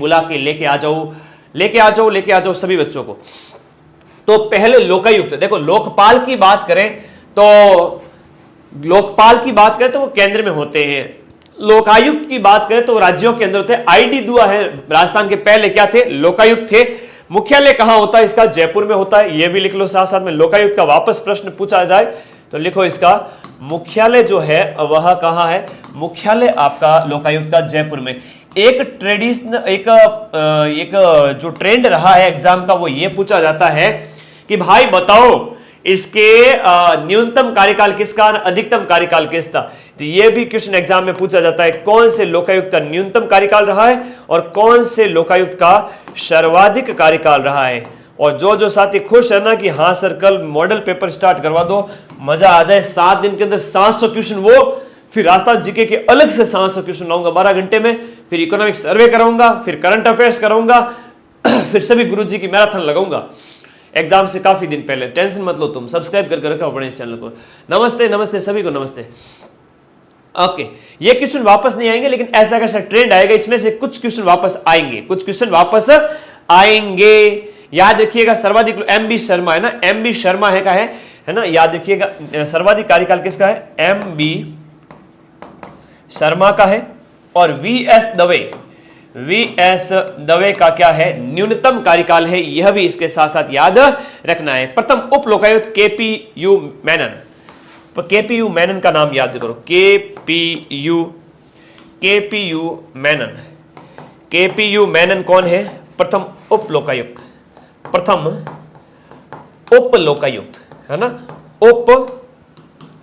बुला के लेके आ जाओ, लेके आ जाओ, लेके आ जाओ सभी बच्चों को। तो पहले लोकायुक्त, देखो लोकपाल की बात करें तो लोकपाल की बात करें तो वो केंद्र में होते हैं, लोकायुक्त की बात करें तो राज्यों के अंदर होते हैं। आईडी दुआ है राजस्थान के पहले क्या थे, लोकायुक्त थे। मुख्यालय कहां होता है इसका, जयपुर में होता है, ये भी लिख लो साथ साथ में। लोकायुक्त का वापस प्रश्न पूछा जाए तो लिखो इसका मुख्यालय जो है वह कहां है, मुख्यालय आपका लोकायुक्त का जयपुर में। एक ट्रेडिशनल एक जो ट्रेंड रहा है एग्जाम का वो ये पूछा जाता है कि भाई बताओ इसके न्यूनतम कार्यकाल किसका, अधिकतम कार्यकाल किसका। तो ये भी क्वेश्चन एग्जाम में पूछा जाता है, कौन से लोकायुक्त का न्यूनतम कार्यकाल रहा है और कौन से लोकायुक्त का सर्वाधिक कार्यकाल रहा है। और जो जो साथी खुश है ना कि हाँ सर कल मॉडल पेपर स्टार्ट करवा दो, मजा आ जाए, 7 दिन के अंदर 700 क्वेश्चन, वो फिर राजस्थान जीके के अलग से 700 क्वेश्चन लाऊंगा 12 घंटे में, फिर इकोनॉमिक सर्वे कराऊंगा, फिर करंट अफेयर्स कराऊंगा, फिर सभी गुरुजी की मैराथन लगाऊंगा एग्जाम से काफी दिन पहले। टेंशन मत लो तुम, सब्सक्राइब करके रखो अपने इस चैनल को। नमस्ते नमस्ते सभी को नमस्ते। ओके, ये क्वेश्चन वापस नहीं आएंगे लेकिन ऐसा कैसा ट्रेंड आएगा, इसमें से कुछ क्वेश्चन वापस आएंगे, कुछ क्वेश्चन वापस आएंगे। याद रखिएगा सर्वाधिक MB शर्मा है ना, MB शर्मा है का है ना, याद रखिएगा सर्वाधिक कार्यकाल किसका है, MB शर्मा का है। और VS दवे का क्या है, न्यूनतम कार्यकाल है, यह भी इसके साथ साथ याद रखना है। प्रथम उप लोकायुक्त KPU मेनन, KPU मेनन का नाम याद करो, KPU मेनन कौन है, प्रथम उप लोकायुक्त, प्रथम उप लोकायुक्त है ना, उप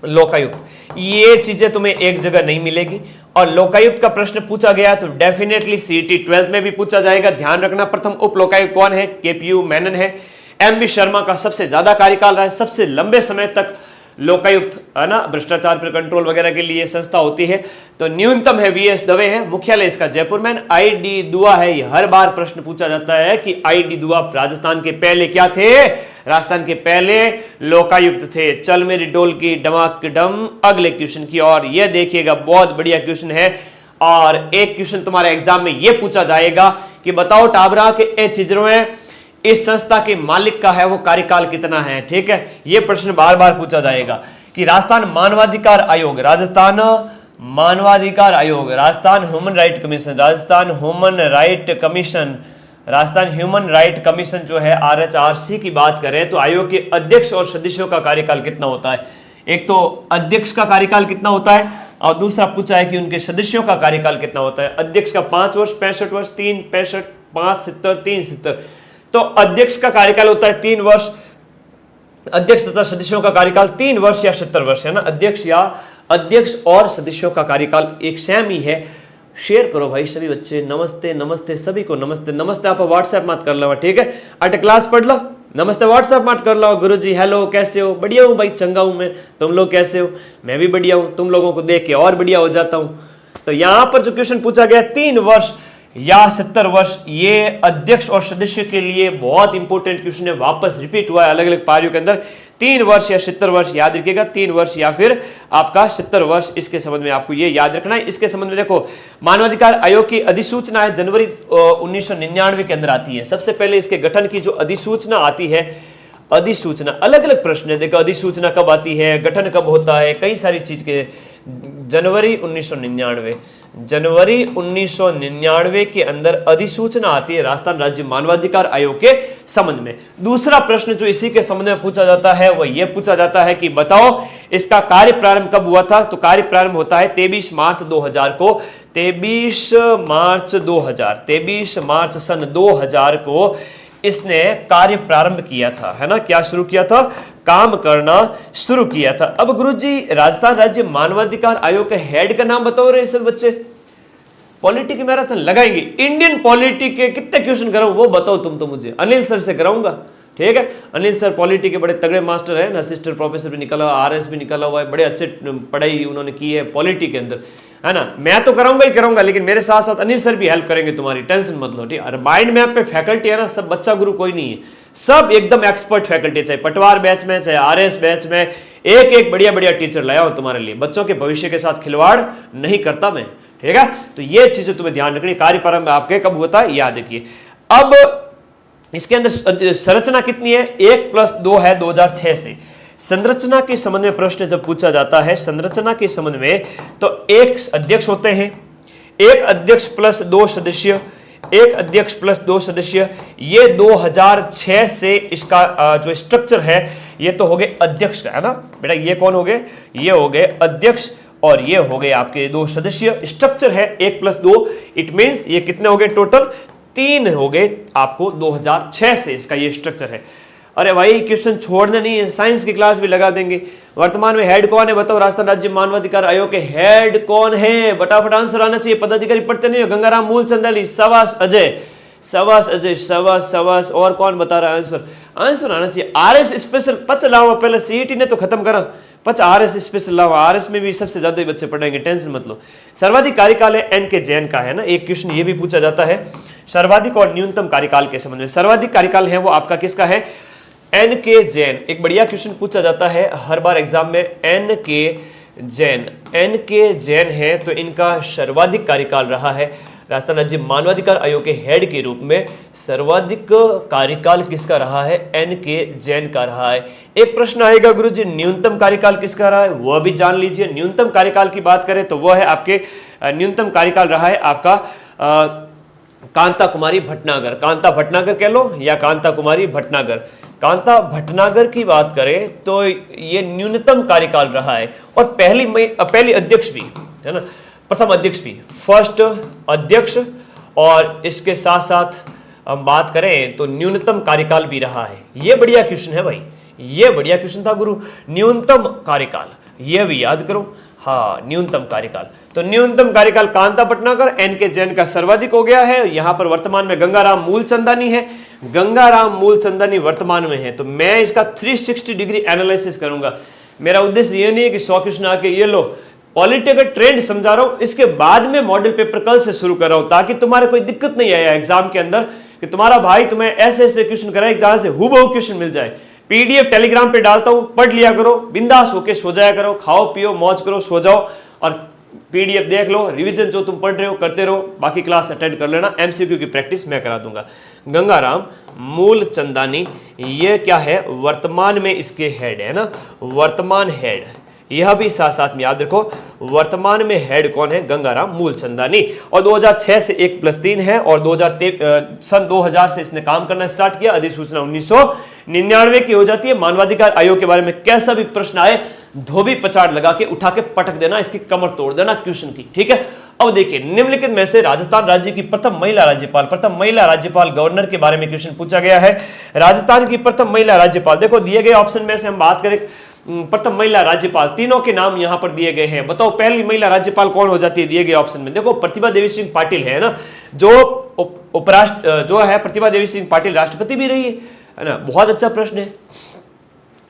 लोकायुक्त। ये चीजें तुम्हें एक जगह नहीं मिलेगी। और लोकायुक्त का प्रश्न पूछा गया तो डेफिनेटली CET 12 में भी पूछा जाएगा, ध्यान रखना। प्रथम उप लोकायुक्त कौन है, KPU मेनन है। MB शर्मा का सबसे ज्यादा कार्यकाल रहा है, सबसे लंबे समय तक लोकायुक्त है ना, भ्रष्टाचार पर कंट्रोल वगैरह के लिए संस्था होती है। तो न्यूनतम है VS दवे है, मुख्यालय इसका जयपुर में। ID दुआ है, ये हर बार प्रश्न पूछा जाता है कि ID दुआ राजस्थान के पहले क्या थे, राजस्थान के पहले लोकायुक्त थे। चल मेरी डोल की डमाक डम, अगले क्वेश्चन की और ये देखिएगा, बहुत बढ़िया क्वेश्चन है। और एक क्वेश्चन तुम्हारे एग्जाम में ये पूछा जाएगा कि बताओ टाबरा के ए चिजरों में इस संस्था के मालिक का है वो कार्यकाल कितना है। ठीक है, ये प्रश्न बार बार पूछा जाएगा कि राजस्थान मानवाधिकार आयोग, राजस्थान मानवाधिकार आयोग, Rajasthan human right commission, Rajasthan human right commission, Rajasthan human right commission जो है RHRC की बात करें तो आयोग के अध्यक्ष और सदस्यों का कार्यकाल कितना होता है। एक तो अध्यक्ष का कार्यकाल कितना होता है और दूसरा पूछा है कि उनके सदस्यों का कार्यकाल कितना होता है। अध्यक्ष का 5 वर्ष, 65 वर्ष, 3 65, 5 70, 3 70। तो अध्यक्ष का कार्यकाल होता है 3 वर्ष, अध्यक्ष तथा सदस्यों का कार्यकाल 3 वर्ष या 70 वर्ष है ना। अध्यक्ष और सदस्यों का कार्यकाल एक सेम ही है। शेयर करो भाई सभी बच्चे, नमस्ते नमस्ते सभी को नमस्ते। नमस्ते आप व्हाट्सएप मत कर लो, ठीक है, अट क्लास पढ़ लो, नमस्ते व्हाट्सएप मत कर लो। गुरुजी हेलो कैसे हो, बढ़िया हूँ भाई, चंगा हूँ मैं, तुम लोग कैसे हो, मैं भी बढ़िया हूँ, तुम लोगों को देख के और बढ़िया हो जाता हूँ। तो यहाँ पर जो क्वेश्चन पूछा गया 3 वर्ष या 70 वर्ष, ये अध्यक्ष और सदस्य के लिए बहुत इंपॉर्टेंट क्वेश्चन है, वापस रिपीट हुआ है अलग अलग पारियों के अंदर। 3 वर्ष या 70 वर्ष, याद रखिएगा 3 वर्ष या फिर आपका 70 वर्ष, इसके संबंध में आपको ये याद रखना है। इसके संबंध में देखो, मानवाधिकार आयोग की अधिसूचना है जनवरी 1999 के अंदर आती है। सबसे पहले इसके गठन की जो अधिसूचना आती है, अधिसूचना अलग अलग प्रश्न है, देखो अधिसूचना कब आती है, गठन कब होता है, कई सारी चीज के। जनवरी 1999 के अंदर अधिसूचना आती है राजस्थान राज्य मानवाधिकार आयोग के संबंध में। दूसरा प्रश्न जो इसी के संबंध में पूछा जाता है वह यह पूछा जाता है कि बताओ इसका कार्य प्रारंभ कब हुआ था। तो कार्य प्रारंभ होता है 23 मार्च 2000 को, 23 मार्च सन 2000 को इसने कार्य प्रारंभ किया था, है ना। क्या शुरू किया था, काम करना शुरू किया था। अब गुरुजी राजस्थान राज्य मानवाधिकार आयोग के हेड का नाम बताओ रे सब बच्चे। पॉलिटी की मैराथन लगाएंगे, इंडियन पॉलिटी के कितने क्वेश्चन कराऊं वो बताओ तुम तो मुझे। अनिल सर से कराऊंगा, ठीक है। अनिल सर पॉलिटी के बड़े तगड़े मास्टर है, असिस्टेंट प्रोफेसर भी निकला हुआ, RS भी निकला हुआ है, बड़े अच्छे पढ़ाई उन्होंने की है पॉलिटी के अंदर, है ना। मैं तो कराऊंगा ही कराऊंगा, लेकिन मेरे साथ साथ अनिल सर भी हेल्प करेंगे तुम्हारी, टेंशन मत लो, ठीक है। माइंड मैप पे फैकल्टी है ना, सब बच्चा गुरु कोई नहीं है, सब एकदम एक्सपर्ट फैकल्टी, चाहे पटवार बैच में चाहे RS बैच में, एक बढ़िया बढ़िया टीचर लाया हो तुम्हारे लिए। बच्चों के भविष्य के साथ खिलवाड़ नहीं करता मैं, ठीक है। तो ये चीजें तुम्हें ध्यान रखनी। कार्य प्रारंभ आपके कब होता है याद रखिए। अब इसके अंदर संरचना कितनी है, 1 + 2 है 2006 से। संरचना के संबंध में प्रश्न जब पूछा जाता है संरचना के संबंध में, तो एक अध्यक्ष होते हैं, एक अध्यक्ष प्लस 2 सदस्य, एक अध्यक्ष प्लस 2 सदस्य। ये 2006 से इसका जो स्ट्रक्चर है ये तो हो गए अध्यक्ष का, है ना बेटा। ये कौन हो गए, ये हो गए अध्यक्ष और ये हो गए आपके 2 सदस्य। स्ट्रक्चर है 1 + 2, इट मींस ये कितने हो गए टोटल, 3 हो गए आपको 2006 से इसका ये स्ट्रक्चर है। अरे भाई क्वेश्चन छोड़ना नहीं है, साइंस की क्लास भी लगा देंगे। वर्तमान में हेड कौन है बताओ, राजस्थान राज्य मानवाधिकार आयोग के हेड कौन है, फटाफट आंसर आना चाहिए। पदाधिकारी पढ़ते नहीं हो, गंगाराम मूलचंद अली, सवास अजय, सवास अजय, सवास सवास। और कौन बता रहा है आंसर, आंसर आना चाहिए। आरएस स्पेशल पच लाओ, पहले सीईटी ने तो खत्म करा, पच आरएस स्पेशल लाओ। आरएस में भी सबसे ज्यादा बच्चे पढ़ेंगे, टेंशन मत लो। सर्वाधिक कार्यकाल है एन के जैन का, है ना। एक क्वेश्चन ये भी पूछा जाता है सर्वाधिक और न्यूनतम कार्यकाल के संबंध में। सर्वाधिक कार्यकाल है वो आपका किसका है, एन के जैन। एक बढ़िया क्वेश्चन पूछा जाता है हर बार एग्जाम में, एन के जैन। एन के जैन है तो इनका सर्वाधिक कार्यकाल रहा है राजस्थान राज्य मानवाधिकार आयोग के हेड के रूप में। सर्वाधिक कार्यकाल किसका रहा है, एन के जैन का रहा है। एक प्रश्न आएगा गुरुजी न्यूनतम कार्यकाल किसका रहा है, वह भी जान लीजिए। न्यूनतम कार्यकाल की बात करें तो वह है आपके न्यूनतम कार्यकाल रहा है आपका कांता कुमारी भटनागर। कांता भटनागर कह लो या कांता कुमारी भटनागर। कांता भटनागर की बात करें तो ये न्यूनतम कार्यकाल रहा है और पहली अध्यक्ष भी, है ना, प्रथम अध्यक्ष भी, फर्स्ट अध्यक्ष। और इसके साथ साथ हम बात करें तो न्यूनतम कार्यकाल भी रहा है। ये बढ़िया क्वेश्चन है भाई, ये बढ़िया क्वेश्चन था गुरु। न्यूनतम कार्यकाल ये भी याद करो, हाँ न्यूनतम कार्यकाल। तो न्यूनतम कार्यकाल कांता भटनागर, एन के जैन का सर्वाधिक हो गया है। यहां पर वर्तमान में गंगाराम मूलचंदानी है, गंगाराम मूलचंदानी वर्तमान में है। तो मैं इसका 360 डिग्री एनालिसिस करूंगा। मेरा उद्देश्य ये नहीं है कि 100 क्वेश्चन आके ये लो, पॉलिटी का ट्रेंड समझा रहा हूं, इसके बाद में मॉडल पेपर कल से शुरू कर रहा हूं ताकि तुम्हारे कोई दिक्कत नहीं आया एग्जाम के अंदर कि तुम्हारा भाई तुम्हें ऐसे ऐसे क्वेश्चन कराए जहां से हूबहू क्वेश्चन मिल जाए। पीडीएफ टेलीग्राम पे डालता हूं, पढ़ लिया करो, बिंदास होके सो जाया करो, खाओ पियो मौज करो, सो जाओ और पीडीएफ देख लो। रिवीजन जो तुम पढ़ रहे हो करते रहो, बाकी क्लास अटेंड कर लेना। एमसीक्यू की प्रैक्टिस मैं करा दूंगा। गंगाराम मूलचंदानी ये क्या है, वर्तमान में इसके हेड है ना, वर्तमान हेड। यह भी साथ साथ में याद रखो, वर्तमान में हेड कौन है, गंगाराम मूलचंदानी। और 2006 से 1 + 3 है और सन 2000 से इसने काम करना स्टार्ट किया। अधिसूचना 1999 की हो जाती है। मानवाधिकार आयोग के बारे में कैसा भी प्रश्न आए, धोबी पछाड़ लगा के उठा के पटक देना, इसकी कमर तोड़ देना क्वेश्चन की, ठीक है। अब देखिए निम्नलिखित में से राजस्थान राज्य की प्रथम महिला राज्यपाल गवर्नर के बारे में क्वेश्चन पूछा गया है। राजस्थान की प्रथम महिला राज्यपाल, देखो दिए गए ऑप्शन में से हम बात करें प्रथम महिला राज्यपाल, तीनों के नाम यहां पर दिए गए हैं। बताओ पहली महिला राज्यपाल कौन हो जाती है दिए गए ऑप्शन में। देखो प्रतिभा देवी सिंह पाटिल है ना, जो उपराष्ट्र जो है प्रतिभा देवी सिंह पाटिल राष्ट्रपति भी रही है ना। बहुत अच्छा प्रश्न है,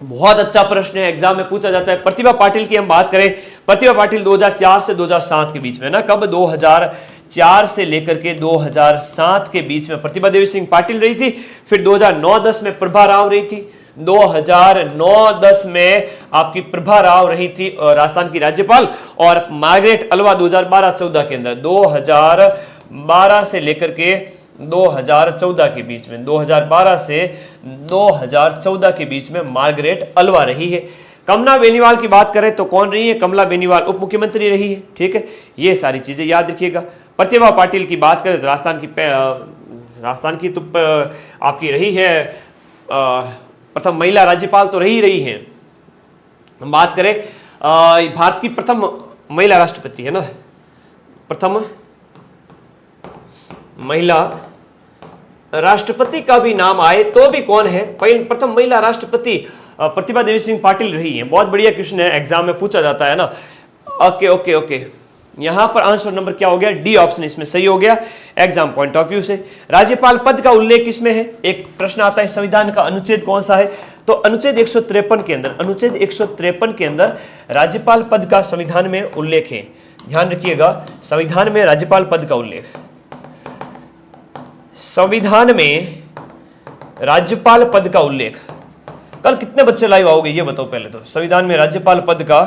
बहुत अच्छा प्रश्न है, एग्जाम में पूछा जाता है। प्रतिभा पाटिल की हम बात करें, प्रतिभा पाटिल 2004 से 2007 के बीच में ना, कब 2004 से लेकर के 2007 के बीच में प्रतिभा देवी सिंह पाटिल रही थी। फिर 2009-10 में प्रभा राव रही थी, 2009-10 में आपकी प्रभा राव रही थी राजस्थान की राज्यपाल। और मार्गरेट अल्वा 2012-14 के अंदर, 2012 से लेकर के 2014 के बीच में, 2012 से 2014 के बीच में मार्गरेट अल्वा रही है। कमला बेनीवाल की बात करें तो कौन रही है, कमला बेनीवाल उप मुख्यमंत्री रही है, ठीक है। ये सारी चीजें याद रखिएगा। प्रतिभा पाटिल की बात करें तो राजस्थान की तो आपकी रही है प्रथम महिला राज्यपाल तो रही है। हम बात करें भारत की प्रथम महिला राष्ट्रपति है ना, प्रथम महिला राष्ट्रपति का भी नाम आए तो भी कौन है, प्रथम महिला राष्ट्रपति प्रतिभा देवी सिंह पाटिल रही है। बहुत बढ़िया क्वेश्चन है, एग्जाम में पूछा जाता है ना। ओके ओके ओके, यहां पर आंसर नंबर क्या हो गया, डी ऑप्शन इसमें सही हो गया एग्जाम पॉइंट ऑफ व्यू से। राज्यपाल पद का उल्लेख किसमें है, एक प्रश्न आता है संविधान का अनुच्छेद कौन सा है, तो अनुच्छेद 153 के अंदर, अनुच्छेद 153 के अंदर राज्यपाल पद का संविधान में उल्लेख है। ध्यान रखिएगा, संविधान में राज्यपाल पद का उल्लेख, संविधान में राज्यपाल पद का उल्लेख। कल कितने बच्चे लाइव आओगे ये बताओ पहले तो। संविधान में राज्यपाल पद का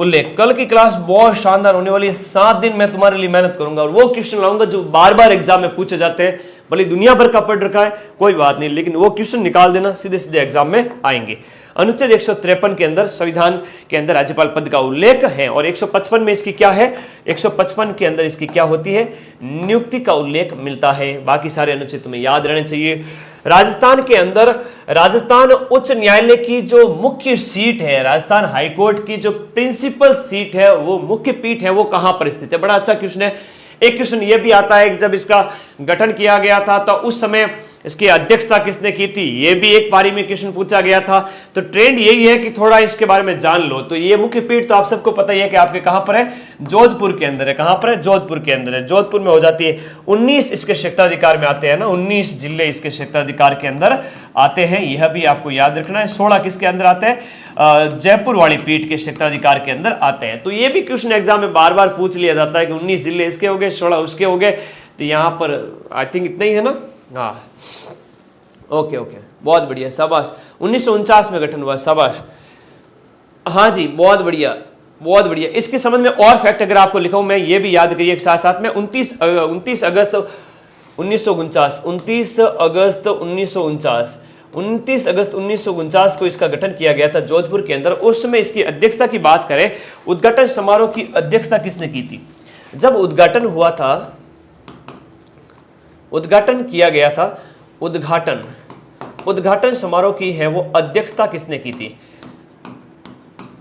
उल्लेख। कल की क्लास बहुत शानदार होने वाली है, 7 दिन मैं तुम्हारे लिए मेहनत करूंगा और वो क्वेश्चन लाऊंगा जो बार बार एग्जाम में पूछे जाते हैं, भले दुनिया भर का पढ़ रखा है कोई बात नहीं, लेकिन वो क्वेश्चन निकाल देना, सीधे सीधे एग्जाम में आएंगे। अनुच्छेद 153 के अंदर संविधान के अंदर राज्यपाल पद का उल्लेख है और 155 में इसकी क्या है, 155 के अंदर इसकी क्या होती है, नियुक्ति का उल्लेख मिलता है। बाकी सारे अनुच्छेद तुम्हें याद रहने चाहिए। राजस्थान के अंदर राजस्थान उच्च न्यायालय की जो मुख्य सीट है, राजस्थान हाईकोर्ट की जो प्रिंसिपल सीट है, वो मुख्य पीठ है, वो कहां पर स्थित है। बड़ा अच्छा क्वेश्चन है। एक क्वेश्चन ये भी आता है कि जब इसका गठन किया गया था तो उस समय इसकी अध्यक्षता किसने की थी, ये भी एक पारी में क्वेश्चन पूछा गया था। तो ट्रेंड यही है कि थोड़ा इसके बारे में जान लो। तो ये मुख्य पीठ तो आप सबको पता ही है कि आपके कहां पर है, जोधपुर के अंदर है। कहां पर है, जोधपुर के अंदर है। जोधपुर में हो जाती है। 19 इसके क्षेत्राधिकार में आते हैं ना, 19 जिले इसके क्षेत्राधिकार के अंदर आते हैं, यह भी आपको याद रखना है। 16 किसके अंदर आते हैं, जयपुर वाली पीठ के क्षेत्राधिकार के अंदर आते हैं। तो ये भी क्वेश्चन एग्जाम में बार बार पूछ लिया जाता है कि 19 जिले इसके हो गए, 16 उसके हो गए। तो यहां पर आई थिंक इतना ही है ना। हाँ, ओके ओके, बहुत बढ़िया, शाबाश। 1949 में गठन हुआ, शाबाश। हाँ जी, बहुत बढ़िया बहुत बढ़िया। इसके संबंध में और फैक्ट अगर आपको लिखाऊं मैं, ये भी याद करिए साथ साथ में। 29 अगस्त 1949, 29 अगस्त 1949, 29 अगस्त 1949 को इसका गठन किया गया था जोधपुर के अंदर। उस समय इसकी अध्यक्षता की बात करें, उद्घाटन समारोह की अध्यक्षता किसने की थी। जब उद्घाटन हुआ था, उद्घाटन किया गया था, उद्घाटन समारोह की है वो अध्यक्षता किसने की थी।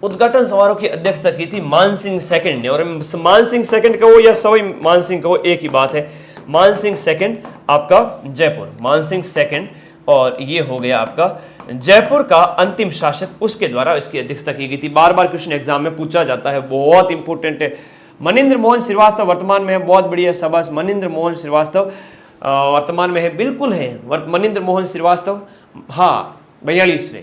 उद्घाटन समारोह की अध्यक्षता की थी मान सिंह सेकंड ने। और मान सिंह सेकंड कहो या सवाई मान सिंह कहो, एक ही बात है। मान सिंह सेकंड आपका जयपुर, मान सिंह सेकंड, और ये हो गया आपका जयपुर का अंतिम शासक, उसके द्वारा इसकी अध्यक्षता की गई थी। बार बार क्वेश्चन एग्जाम में पूछा जाता है, बहुत इंपॉर्टेंट है। मनिंद्र मोहन श्रीवास्तव वर्तमान में है, बहुत बढ़िया, शाबाश। मनिंद्र मोहन श्रीवास्तव वर्तमान में है, बिल्कुल है। मनिंद्र मोहन श्रीवास्तव, हाँ 42वें।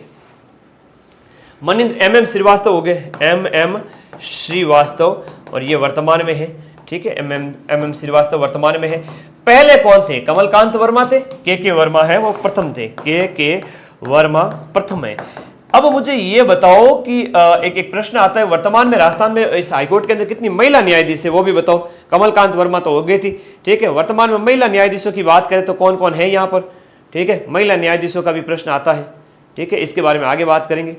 मनिंद्र एम श्रीवास्तव हो गए, एम श्रीवास्तव, और ये वर्तमान में है, ठीक है। एम श्रीवास्तव वर्तमान में है। पहले कौन थे, कमलकांत वर्मा थे, के वर्मा है वो प्रथम थे, के वर्मा प्रथम है। अब मुझे ये बताओ कि एक प्रश्न आता है, वर्तमान में राजस्थान में इस हाईकोर्ट के अंदर कितनी महिला न्यायाधीश है, वो भी बताओ। कमलकांत वर्मा तो हो गई थी, ठीक है। वर्तमान में महिला न्यायाधीशों की बात करें तो कौन कौन है यहाँ पर, ठीक है। महिला न्यायाधीशों का भी प्रश्न आता है, ठीक है। इसके बारे में आगे बात करेंगे।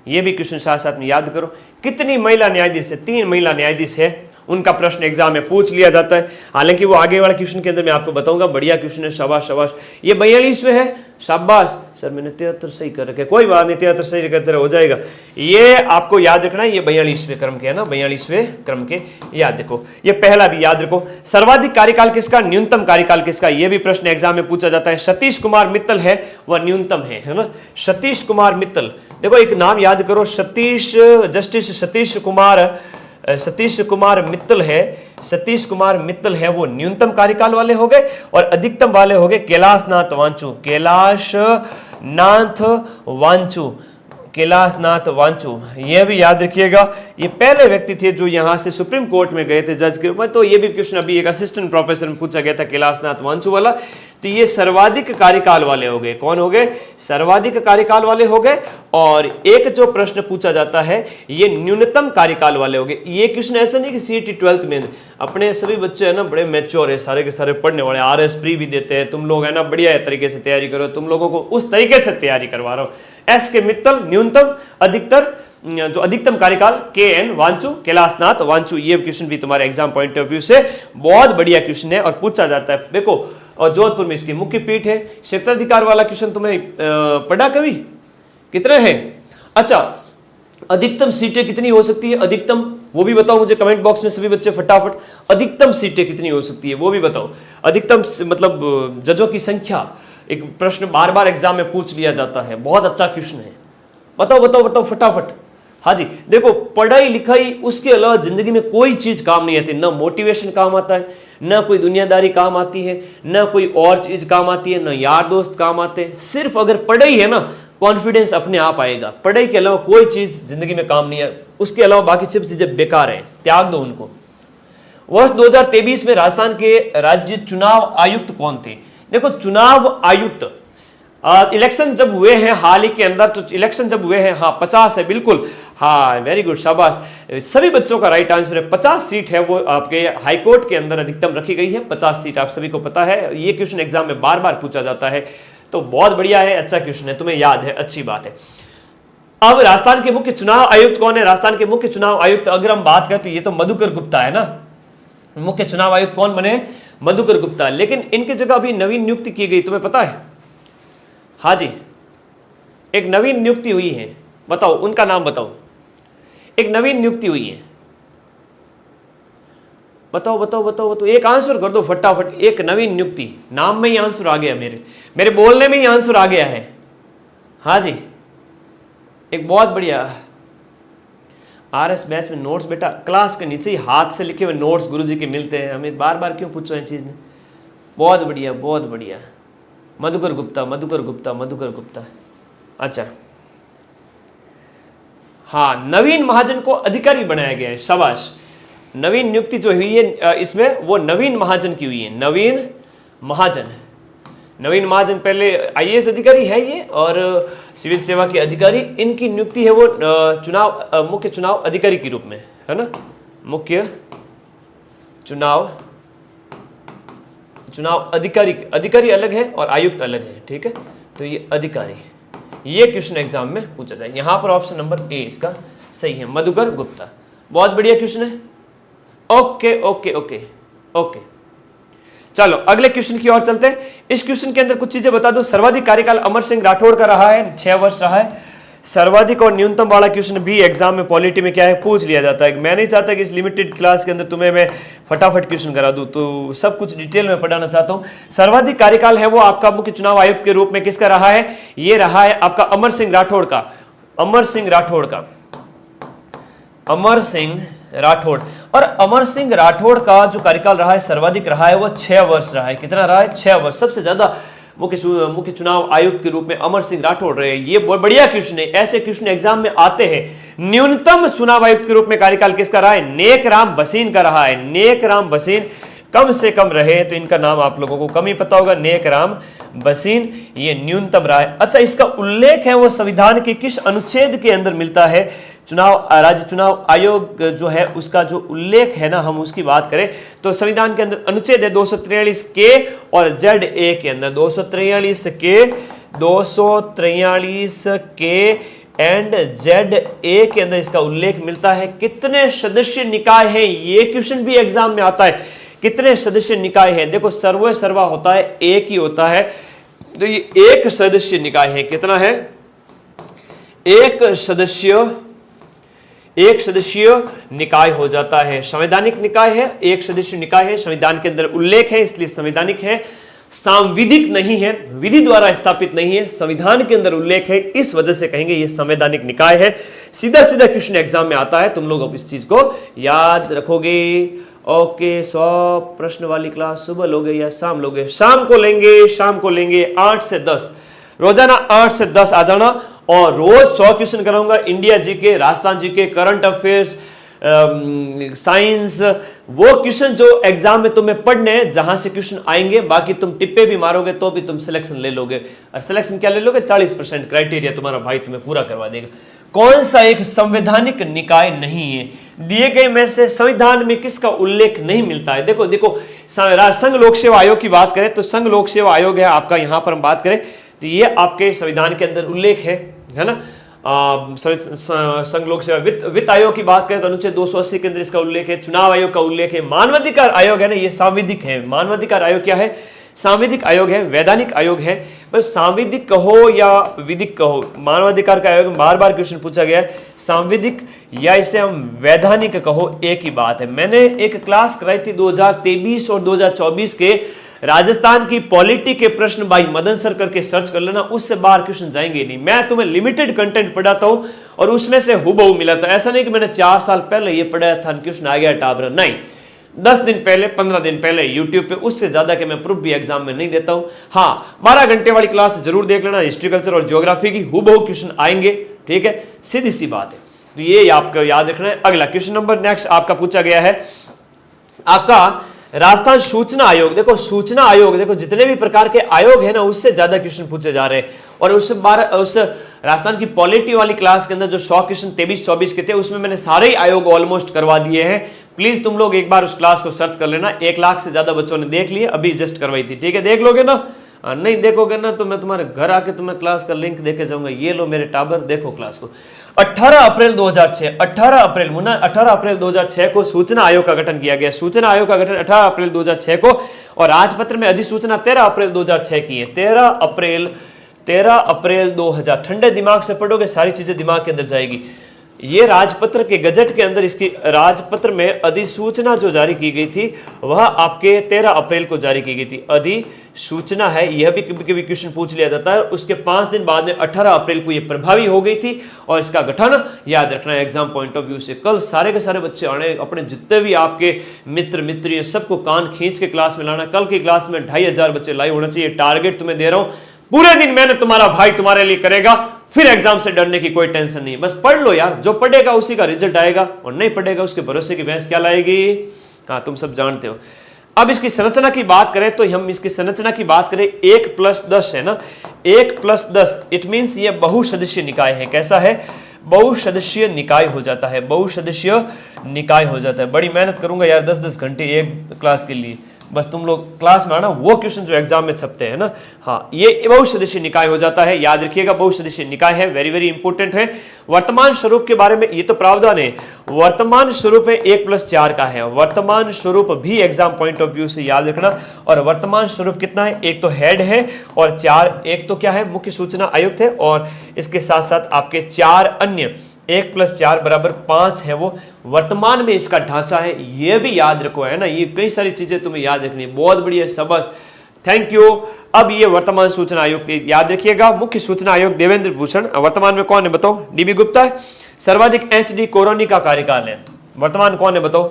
ये भी क्वेश्चन साथ साथ में याद करो, कितनी महिला न्यायाधीश है, 3 महिला न्यायाधीश है, उनका प्रश्न एग्जाम में पूछ लिया जाता है। हालांकि वो आगे वाला क्वेश्चन के अंदर मैं आपको बताऊंगा। बढ़िया क्वेश्चन है, शाबाश शाबाश। ये 42वें है, शाबाश। सर मैंने 73 सही कर रखे, कोई बात नहीं, 73 सही करते हो जाएगा। ये आपको याद रखना है, ये 42वें क्रम के है ना, 42वें क्रम के याद रखो। ये पहला भी याद रखो, सर्वाधिक कार्यकाल किसका, न्यूनतम कार्यकाल किसका, ये भी प्रश्न एग्जाम में पूछा जाता है। सतीश कुमार मित्तल है, वह न्यूनतम है ना, सतीश कुमार मित्तल। देखो एक नाम याद करो, जस्टिस सतीश कुमार मित्तल है, सतीश कुमार मित्तल है, वो न्यूनतम कार्यकाल वाले हो गए। और अधिकतम वाले हो गए कैलाशनाथ वांचू, कैलाशनाथ वांचू, ये भी याद रखिएगा। ये पहले व्यक्ति थे जो यहां से सुप्रीम कोर्ट में गए थे जज के रूप में। तो ये भी क्वेश्चन अभी एक असिस्टेंट प्रोफेसर में पूछा गया था, कैलाशनाथ वांचू वाला। तो ये सर्वाधिक कार्यकाल वाले हो गए, कौन हो गए, सर्वाधिक कार्यकाल वाले हो गए। और एक जो प्रश्न पूछा जाता है, ये न्यूनतम कार्यकाल वाले हो गए। ये क्वेश्चन ऐसा नहीं कि सीईटी 12th में, अपने सभी बच्चे है ना बड़े मैच्योर है, सारे के सारे पढ़ने वाले, आरएस प्री भी देते हैं। तुम लोग है ना बढ़िया तरीके से तैयारी करो, तुम लोगों को उस तरीके से तैयारी करवा रहा हूं। एस के मित्तल न्यूनतम, अधिकतर जो अधिकतम कार्यकाल KN वांचू, कैलाशनाथ वांचू। ये क्वेश्चन भी तुम्हारे एग्जाम पॉइंट ऑफ व्यू से बहुत बढ़िया क्वेश्चन है और पूछा जाता है। देखो, और जोधपुर में इसकी मुख्य पीठ है। क्षेत्राधिकार वाला क्वेश्चन तुम्हें पढ़ा कभी, कितने हैं? अच्छा, अधिकतम सीटें कितनी हो सकती है, अधिकतम वो भी बताओ मुझे कमेंट बॉक्स में सभी बच्चे फटाफट। अधिकतम सीटें कितनी हो सकती है वो भी बताओ। अधिकतम मतलब जजों की संख्या, एक प्रश्न बार बार एग्जाम में पूछ लिया जाता है, बहुत अच्छा क्वेश्चन है। बताओ बताओ बताओ फटाफट। हाँ जी, देखो पढ़ाई लिखाई उसके अलावा जिंदगी में कोई चीज काम नहीं आती। ना मोटिवेशन काम आता है, ना कोई दुनियादारी काम आती है, ना कोई और चीज काम आती है, ना यार दोस्त काम आते हैं। सिर्फ अगर पढ़ाई है ना, कॉन्फिडेंस अपने आप आएगा। पढ़ाई के अलावा कोई चीज जिंदगी में काम नहीं है, उसके अलावा बाकी सब चीजें बेकार है, त्याग दो उनको। वर्ष 2023 में राजस्थान के राज्य चुनाव आयुक्त कौन थे? देखो, चुनाव आयुक्त इलेक्शन जब हुए हैं हाल ही के अंदर, तो इलेक्शन जब हुए हैं, हाँ 50 है बिल्कुल, हाँ वेरी गुड, शाबाश। सभी बच्चों का राइट आंसर है। 50 सीट है वो आपके हाई कोर्ट के अंदर अधिकतम रखी गई है, 50 सीट आप सभी को पता है। ये क्वेश्चन एग्जाम में बार बार पूछा जाता है, तो बहुत बढ़िया है, अच्छा क्वेश्चन है, तुम्हें याद है, अच्छी बात है। अब राजस्थान के मुख्य चुनाव आयुक्त कौन है? राजस्थान के मुख्य चुनाव आयुक्त अगर हम बात करें तो ये तो मधुकर गुप्ता है ना। मुख्य चुनाव आयुक्त कौन बने? मधुकर गुप्ता। लेकिन इनकी जगह अभी नवीन नियुक्ति की गई, तुम्हें पता है? हाँ जी, एक नवीन नियुक्ति हुई है, बताओ उनका नाम बताओ। एक नवीन नियुक्ति हुई है, बताओ बताओ बताओ बताओ, एक आंसर कर दो फटाफट। एक नवीन नियुक्ति, नाम में ही आंसर आ गया, मेरे बोलने में ही आंसर आ गया है। हाँ जी, एक बहुत बढ़िया। आरएस बैच में नोट्स बेटा क्लास के नीचे ही हाथ से लिखे हुए नोट्स गुरुजी के मिलते हैं, हमें बार बार क्यों पूछो इन चीज ने। बहुत बढ़िया बहुत बढ़िया, मधुकर गुप्ता मधुकर गुप्ता मधुकर गुप्ता। अच्छा हाँ, नवीन महाजन को अधिकारी बनाया गया है, शाबाश। नवीन नियुक्ति जो हुई है इसमें वो नवीन महाजन की हुई है, नवीन महाजन। नवीन महाजन पहले आईएएस अधिकारी है ये और सिविल सेवा के अधिकारी, इनकी नियुक्ति है वो मुख्य चुनाव अधिकारी के रूप में, है ना। मुख्य चुनाव अधिकारी, अधिकारी अलग है और आयुक्त अलग है, ठीक है। तो ये अधिकारी, ये क्वेश्चन एग्जाम में पूछा जाए। यहां पर ऑप्शन नंबर ए इसका सही है, मधुकर गुप्ता। बहुत बढ़िया क्वेश्चन है। ओके ओके ओके ओके, चलो अगले क्वेश्चन की ओर चलते हैं। इस क्वेश्चन के अंदर कुछ चीजें बता दो। सर्वाधिक कार्यकाल अमर सिंह राठौड़ का रहा है, 6 वर्ष रहा है। सर्वाधिक और न्यूनतम वाला क्वेश्चन भी एग्जाम में पॉलिटी में क्या है पूछ लिया जाता है। मैं नहीं चाहता कि इस लिमिटेड क्लास के अंदर तुम्हें मैं फटाफट क्वेश्चन करा दूं, तो सब कुछ डिटेल में पढ़ाना चाहता हूं। सर्वाधिक कार्यकाल है वो आपका मुख्य चुनाव आयुक्त के रूप में किसका रहा है? ये रहा है आपका अमर सिंह राठौड़ का। अमर सिंह राठौड़ का, अमर सिंह राठौड़। और अमर सिंह राठौड़ का जो कार्यकाल रहा है सर्वाधिक रहा है वो 6 वर्ष रहा है। कितना रहा है? 6 वर्ष। सबसे ज्यादा मुख्य चुनाव आयुक्त के रूप में अमर सिंह राठौड़ रहे। ये बहुत बढ़िया क्वेश्चन है, ऐसे क्वेश्चन एग्जाम में आते हैं। न्यूनतम चुनाव आयुक्त के रूप में कार्यकाल किसका रहा है? नेकराम भसीन का रहा है। नेकराम भसीन कम से कम रहे, तो इनका नाम आप लोगों को कम ही पता होगा, नेकराम भसीन, ये न्यूनतम रहा है। अच्छा, इसका उल्लेख है वो संविधान के किस अनुच्छेद के अंदर मिलता है? राज्य चुनाव आयोग जो है उसका जो उल्लेख है ना, हम उसकी बात करें तो संविधान के अंदर अनुच्छेद है 243 के और ZA के अंदर 243 के एंड ZA के अंदर इसका उल्लेख मिलता है। कितने सदस्य निकाय है, ये क्वेश्चन भी एग्जाम में आता है। कितने सदस्य निकाय है? देखो सर्वे सर्वा होता है, एक ही होता है, तो ये एक सदस्य निकाय है। कितना है? एक सदस्यीय निकाय हो जाता है। संवैधानिक निकाय है, एक सदस्य निकाय है, संविधान के अंदर उल्लेख है इसलिए संवैधानिक है। सांविधिक नहीं है, विधि द्वारा स्थापित नहीं है, संविधान के अंदर उल्लेख है, इस वजह से कहेंगे ये संवैधानिक निकाय है। सीधा सीधा क्वेश्चन एग्जाम में आता है, तुम लोग अब इस चीज को याद रखोगे। ओके, 100 प्रश्न वाली क्लास सुबह लोगे या शाम लोगे? शाम को लेंगे 8 से 10, रोजाना 8 से 10 आ जाना। और रोज 100 क्वेश्चन कराऊंगा, India GK, Rajasthan GK, current affairs, science, वो क्वेश्चन जो एग्जाम में तुम्हें पढ़ने हैं, जहां से क्वेश्चन आएंगे। बाकी तुम टिप्पे भी मारोगे तो भी तुम सिलेक्शन ले लोगे। और सिलेक्शन क्या ले लोगे? 40% क्राइटेरिया तुम्हारा भाई तुम्हें पूरा करवा देगा। कौन सा एक संवैधानिक निकाय नहीं है? दिए गए में से संविधान में किसका उल्लेख नहीं मिलता है? देखो देखो, संघ लोक सेवा आयोग की बात करें तो संघ लोक सेवा आयोग है आपका। यहां पर हम बात करें तो ये आपके संविधान के अंदर उल्लेख है ना। संघ लोक सेवा वित्त आयोग की बात करें तो अनुच्छेद 280 के अंदर इसका उल्लेख है। चुनाव आयोग का उल्लेख है। मानवाधिकार आयोग है ना, ये सांविधिक है। मानवाधिकार आयोग क्या है? सांविधिक आयोग है, वैधानिक आयोग है। बस सांविधिक कहो या विधिक कहो, मानवाधिकार का आयोग बार बार क्वेश्चन पूछा गया है। सांविधिक या इसे हम वैधानिक कहो, एक ही बात है। मैंने एक क्लास कराई थी 2023 और 2024 के राजस्थान की पॉलिटी के प्रश्न, भाई मदन सर करके सर्च कर लेना, उससे बाहर क्वेश्चन जाएंगे नहीं। मैं तुम्हें लिमिटेड कंटेंट पढ़ाता हूं और उसमें से हुबहू मिला था। ऐसा नहीं कि मैंने 4 साल पहले ये पढ़ाया था, क्वेश्चन आ गया टाबरा, नहीं। 10 दिन पहले, 15 दिन पहले यूट्यूब पे, उससे ज्यादा के मैं प्रूफ भी एग्जाम में नहीं देता हूं। हाँ, 12 घंटे वाली क्लास जरूर देख लेना, हिस्ट्री, कल्चर और ज्योग्राफी की हुबहू क्वेश्चन आएंगे, ठीक है, सीधी सी बात है। तो ये आपको याद रखना है। अगला क्वेश्चन नंबर नेक्स्ट आपका पूछा गया है, आपका राजस्थान सूचना आयोग, देखो सूचना आयोग, देखो जितने भी प्रकार के आयोग है ना उससे ज्यादा क्वेश्चन पूछे जा रहे हैं। और उस राजस्थान की पॉलिटी वाली क्लास के अंदर जो 100 क्वेश्चन 23-24 के थे उसमें मैंने सारे ही आयोग ऑलमोस्ट करवा दिए हैं। प्लीज तुम लोग एक बार उस क्लास को सर्च कर लेना, 1 लाख से ज्यादा बच्चों ने देख लिए, अभी जस्ट करवाई थी, ठीक है, देख लोगे ना। नहीं देखोगे ना तो मैं तुम्हारे घर आके तुम्हें क्लास का लिंक देके जाऊंगा। ये लो मेरे टाबर, देखो क्लास को। 18 अप्रैल 2006, 18 अप्रैल मुन्ना, 18 अप्रैल 2006 को सूचना आयोग का गठन किया गया। सूचना आयोग का गठन 18 अप्रैल 2006 को, और राजपत्र में अधिसूचना 13 अप्रैल 2006 की है। 13 अप्रैल 2000। ठंडे दिमाग से पढ़ोगे सारी चीजें दिमाग के अंदर जाएगी। ये राजपत्र के गजट के अंदर इसकी राजपत्र में अधिसूचना जो जारी की गई थी वह आपके 13 अप्रैल को जारी की गई थी। अधिसूचना है, यह भी कभी कभी क्वेश्चन पूछ लिया जाता है। उसके 5 दिन बाद में 18 अप्रैल को यह प्रभावी हो गई थी, और इसका गठन याद रखना है एग्जाम पॉइंट ऑफ व्यू से। कल सारे के सारे बच्चे आने, अपने जितने भी आपके मित्र मित्री सबको कान खींच के क्लास में लाना। कल की क्लास में 2500 बच्चे लाइव होना चाहिए। टारगेट तुम्हें दे रहा हूं, पूरे दिन मेहनत तुम्हारा भाई तुम्हारे लिए करेगा, फिर एग्जाम से डरने की कोई टेंशन नहीं। बस पढ़ लो यार, जो पढ़ेगा उसी का रिजल्ट आएगा, और नहीं पढ़ेगा उसके भरोसे की भैंस क्या लाएगी। हाँ तुम सब जानते हो। अब इसकी संरचना की बात करें तो हम इसकी संरचना की बात करें, 1+10 है ना, 1+10 इट मीन्स ये बहुसदस्यीय निकाय है। कैसा है? बहुसदस्यीय निकाय हो जाता है, बहुसदस्यीय निकाय हो जाता है। बड़ी मेहनत करूंगा यार 10-10 घंटे एक क्लास के लिए, बस तुम लोग क्लास में आना, वो क्वेश्चन जो एग्जाम में छपते हैं ना। हाँ ये बहुसदस्यीय निकाय हो जाता है, याद रखिएगा बहुसदस्यीय निकाय है, वेरी वेरी इंपॉर्टेंट है। वर्तमान स्वरूप के बारे में, ये तो प्रावधान है, वर्तमान स्वरूप है 1+4 का है। वर्तमान स्वरूप भी एग्जाम पॉइंट ऑफ व्यू से याद रखना। और वर्तमान स्वरूप कितना है? एक तो हेड है और 4, एक तो क्या है, मुख्य सूचना आयुक्त है, और इसके साथ साथ आपके 4 अन्य, 1+4 बराबर 5 है वो वर्तमान में इसका ढांचा है। ये भी याद रखो, है ना, ये कई सारी चीजें तुम्हें याद रखनी है। बहुत बढ़िया, सबस, थैंक यू। अब ये वर्तमान सूचना आयोग याद रखिएगा, मुख्य सूचना आयोग देवेंद्र भूषण। वर्तमान में कौन है बताओ? डीबी गुप्ता है। सर्वाधिक एचडी कोरोनी का कार्यकाल है, वर्तमान कौन है बताओ?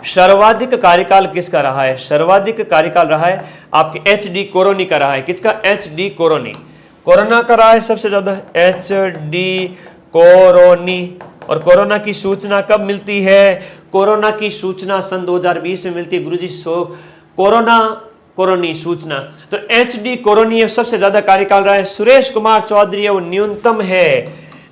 सर्वाधिक कार्यकाल किसका रहा है? सर्वाधिक कार्यकाल रहा है आपके एचडी कोरोनी का रहा है। किसका? एचडी कोरोनी, कोरोना का रहा है सबसे ज्यादा, एचडी कोरोनी। और कोरोना की सूचना कब मिलती है? कोरोना की सूचना सन 2020 में मिलती है गुरुजी। कोरोनी सूचना, तो एचडी कोरोनी सबसे ज्यादा कार्यकाल रहा है। सुरेश कुमार चौधरी है वो न्यूनतम है,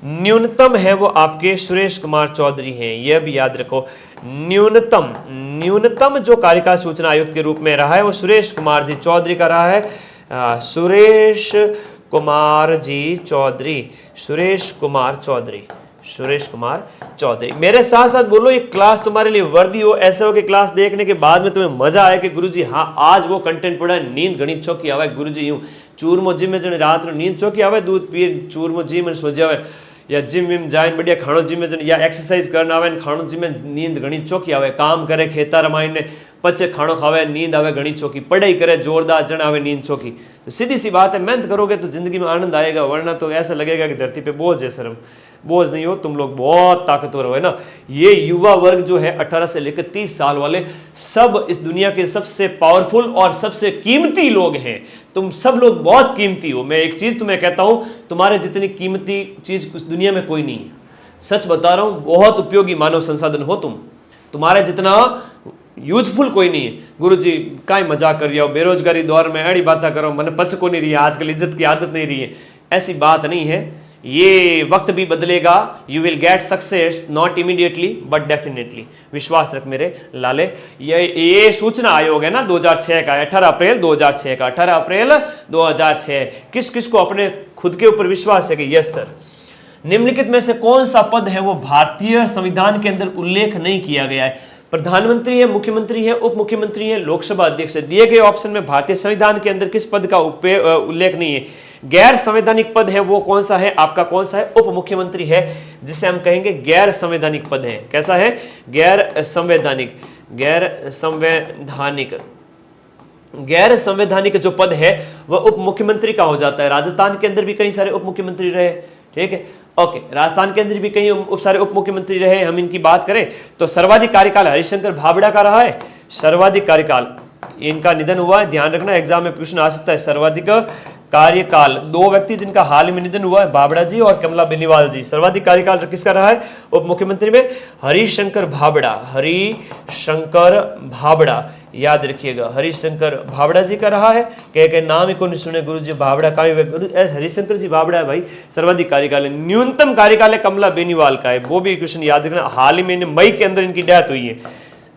न्यूनतम है वो आपके सुरेश कुमार चौधरी हैं, यह भी याद रखो। न्यूनतम जो कार्यकाल सूचना आयुक्त के रूप में रहा है वो सुरेश कुमार जी चौधरी का रहा है। सुरेश कुमार जी चौधरी, सुरेश कुमार चौधरी, सुरेश कुमार चौधरी। मेरे साथ साथ बोलो, ये क्लास तुम्हारे लिए वर्दी हो, ऐसे हो कि क्लास देखने के बाद में तुम्हें मजा आए कि गुरुजी हाँ आज वो कंटेंट पढ़ा है, नींद घनी चौकी आवे गुरुजी, यूं चूरमो जिम में जने रात में नींद चौकी आवे, दूध पी चूरमो जिम में सो जावे, या जिम विम जाए बढ़िया खाणो जिम में या एक्सरसाइज करना आवे खाणो जिम में नींद घनी चौकी आवे, काम करे खेता रमाईने पचे खाणो खावे नींद आवे घनी चौकी, पढ़ाई करे जोरदार जन आवे नींद चौकी। तो सीधी सी बात है, मेहनत करोगे तो जिंदगी में आनंद आएगा, वरना तो ऐसा लगेगा कि धरती पे बोझ है। सर बोझ नहीं हो, तुम लोग बहुत ताकतवर हो, है ना। ये युवा वर्ग जो है 18 से लेकर 30 साल वाले, सब इस दुनिया के सबसे पावरफुल और सबसे कीमती लोग हैं। तुम सब लोग बहुत कीमती हो। मैं एक चीज तुम्हें कहता हूं, तुम्हारे जितनी कीमती चीज उस दुनिया में कोई नहीं है। सच बता रहा हूं, बहुत उपयोगी मानव संसाधन हो तुम, तुम्हारे जितना यूजफुल कोई नहीं है। गुरुजी काई मजाक कर रहा हो, बेरोजगारी दौर में अड़ी बात करो, मैंने पच को नहीं रही है, आजकल इज्जत की आदत नहीं रही है, ऐसी बात नहीं है। ये वक्त भी बदलेगा, you will get success not immediately but definitely, विश्वास रख मेरे लाले। ये सूचना आयोग है ना 2006 का, 18 अप्रैल 2006 का, 18 अप्रैल 2006। किस किस को अपने खुद के ऊपर विश्वास है कि यस सर, निम्नलिखित में से कौन सा पद है वो भारतीय संविधान के अंदर उल्लेख नहीं किया गया है? प्रधानमंत्री है, मुख्यमंत्री है, उप मुख्यमंत्री है, लोकसभा अध्यक्ष है। दिए गए ऑप्शन में भारतीय संविधान के अंदर किस पद का उल्लेख नहीं है? गैर संवैधानिक पद है वो कौन सा है आपका? कौन सा है? उप मुख्यमंत्री है, जिसे हम कहेंगे गैर संवैधानिक पद है। कैसा है? गैर संवैधानिक, गैर संवैधानिक, गैर संवैधानिक जो पद है वह उप मुख्यमंत्री का हो जाता है। राजस्थान के अंदर भी कई सारे उप मुख्यमंत्री रहे, ठीक है, ओके, राजस्थान के अंदर भी कई सारे उप मुख्यमंत्री रहे। हम इनकी बात करें तो सर्वाधिक कार्यकाल हरिशंकर भाबड़ा का रहा है। सर्वाधिक कार्यकाल, इनका निधन हुआ है, ध्यान रखना, एग्जाम में प्रश्न आ सकता है। सर्वाधिक कार्यकाल, दो व्यक्ति जिनका हाल ही में निधन हुआ है, भाबड़ा जी और कमला बेनीवाल जी। सर्वाधिक कार्यकाल किसका रहा है उप मुख्यमंत्री में? हरिशंकर भाबड़ा, हरिशंकर भाबड़ा, याद रखिएगा, हरिशंकर भाबड़ा जी का रहा है। कह नाम ही को नहीं सुने गुरु जी, भाबड़ा का हरिशंकर जी भाबड़ा है भाई। सर्वाधिक कार्यकाल है। न्यूनतम कार्यकाल है कमला बेनीवाल का है, वो भी क्वेश्चन याद रखना। हाल ही में मई के अंदर इनकी डेथ हुई है।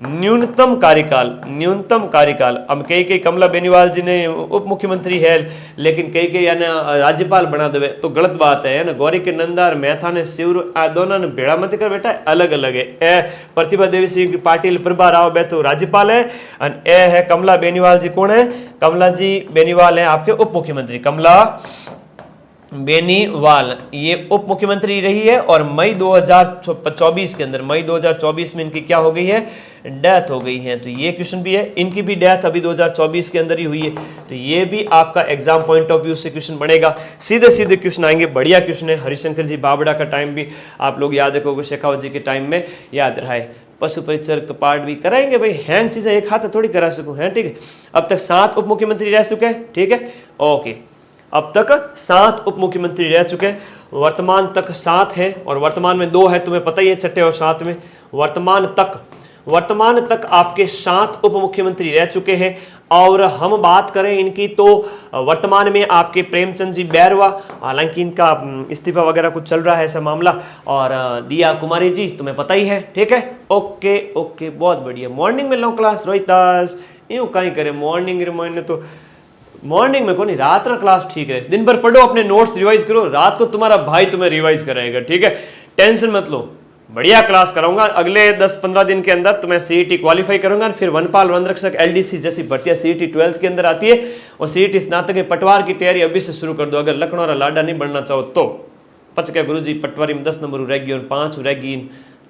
न्यूनतम कार्यकाल, न्यूनतम कार्यकाल। अब कई कमला बेनीवाल जी ने उप मुख्यमंत्री है, लेकिन कई यानी राज्यपाल बना देवे तो गलत बात है ना। गौरी के नंदा और मेहता ने शिवर आ दोनों ने भेड़ा मत कर बेटा, अलग अलग है। ए प्रतिभा देवी सिंह पाटिल प्रभा राव बे तो राज्यपाल है, और ए है कमला बेनीवाल जी। कौन है? कमला जी बेनीवाल है आपके उप मुख्यमंत्री। कमला बेनीवाल ये उप मुख्यमंत्री रही है, और मई 2024 के अंदर, मई 2024 में इनकी क्या हो गई है? डेथ हो गई है। तो ये क्वेश्चन भी है, इनकी भी डेथ अभी 2024 के अंदर ही हुई है। तो ये भी आपका एग्जाम पॉइंट ऑफ व्यू से क्वेश्चन बनेगा। सीधे सीधे क्वेश्चन आएंगे, बढ़िया क्वेश्चन है। हरिशंकर जी भाबड़ा का टाइम भी आप लोग याद रखोगे, शेखावत जी के टाइम में याद रहा है। पशु परिचर पार्ट भी कराएंगे भाई, हैंड चीजें एक हाथ थोड़ी करा सकूं, है ठीक है। अब तक 7 उप मुख्यमंत्री रह चुके हैं, ठीक है, ओके। अब तक 7 उप मुख्यमंत्री रह चुके हैं, वर्तमान तक 7 है, और वर्तमान में 2 है, तुम्हें पता ही है, छठे और 7 में। वर्तमान तक आपके 7 उप मुख्यमंत्री रह चुके हैं। और हम बात करें इनकी तो वर्तमान में आपके प्रेमचंद जी बैरवा, हालांकि इनका इस्तीफा वगैरह कुछ चल रहा है ऐसा मामला, और दिया कुमारी जी तुम्हें पता ही है, ठीक है, ओके ओके, बहुत बढ़िया। मॉर्निंग में लो क्लास रोहितास, यूँ कहीं करे मॉर्निंग रिमाइंड तो मॉर्निंग में को नहीं, रात ना क्लास ठीक है। दिन भर पढ़ो, अपने नोट्स रिवाइज करो, रात को तुम्हारा भाई तुम्हें रिवाइज कराएगा, ठीक है, टेंशन मत लो, बढ़िया क्लास कराऊंगा। अगले 10-15 दिन के अंदर तुम्हें सीईटी क्वालिफाई करूंगा, फिर वनपाल वनरक्षक एलडीसी जैसी भर्तियां सीईटी 12th के अंदर आती है, और सीईटी स्नातक पटवार की तैयारी अभी से शुरू कर दो, अगर लखनऊ और लाडा नहीं बनना चाहो तो। पच के गुरु जी पटवारी में 10 नंबर रहेगी और 5 रहेगी,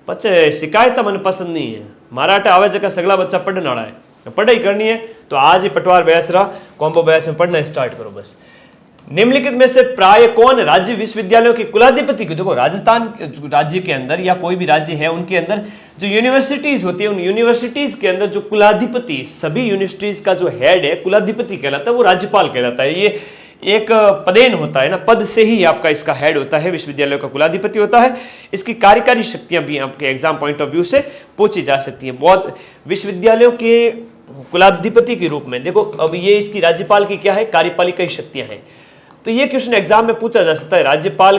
पचे शिकायत मन पसंद नहीं है, मराठा आवे जगह सगला बच्चा पढ़ने वाला है, पढ़ाई करनी है तो आज ही पटवार बैच रहा, कॉम्बो बैच में पढ़ना स्टार्ट करो बस। निम्नलिखित में से प्राय कौन राज्य विश्वविद्यालयों की कुलाधिपति की? देखो राजस्थान राज्य के अंदर या कोई भी राज्य है उनके अंदर जो यूनिवर्सिटीज होती है, उन यूनिवर्सिटीज के अंदर जो कुलाधिपति, सभी यूनिवर्सिटीज का जो हेड है कुलाधिपति कहलाता है, वो राज्यपाल कहलाता है। ये एक पदेन होता है ना, पद से ही आपका इसका हेड होता है, विश्वविद्यालय का कुलाधिपति होता है। इसकी कार्यकारी शक्तियां भी आपके एग्जाम पॉइंट ऑफ व्यू से पूछी जा सकती है। बहुत विश्वविद्यालयों के कुलाधिपति के रूप में देखो, अब ये इसकी राज्यपाल की क्या है, कार्यपालिका शक्तियां हैं। तो ये क्वेश्चन एग्जाम में पूछा जा सकता है, राज्यपाल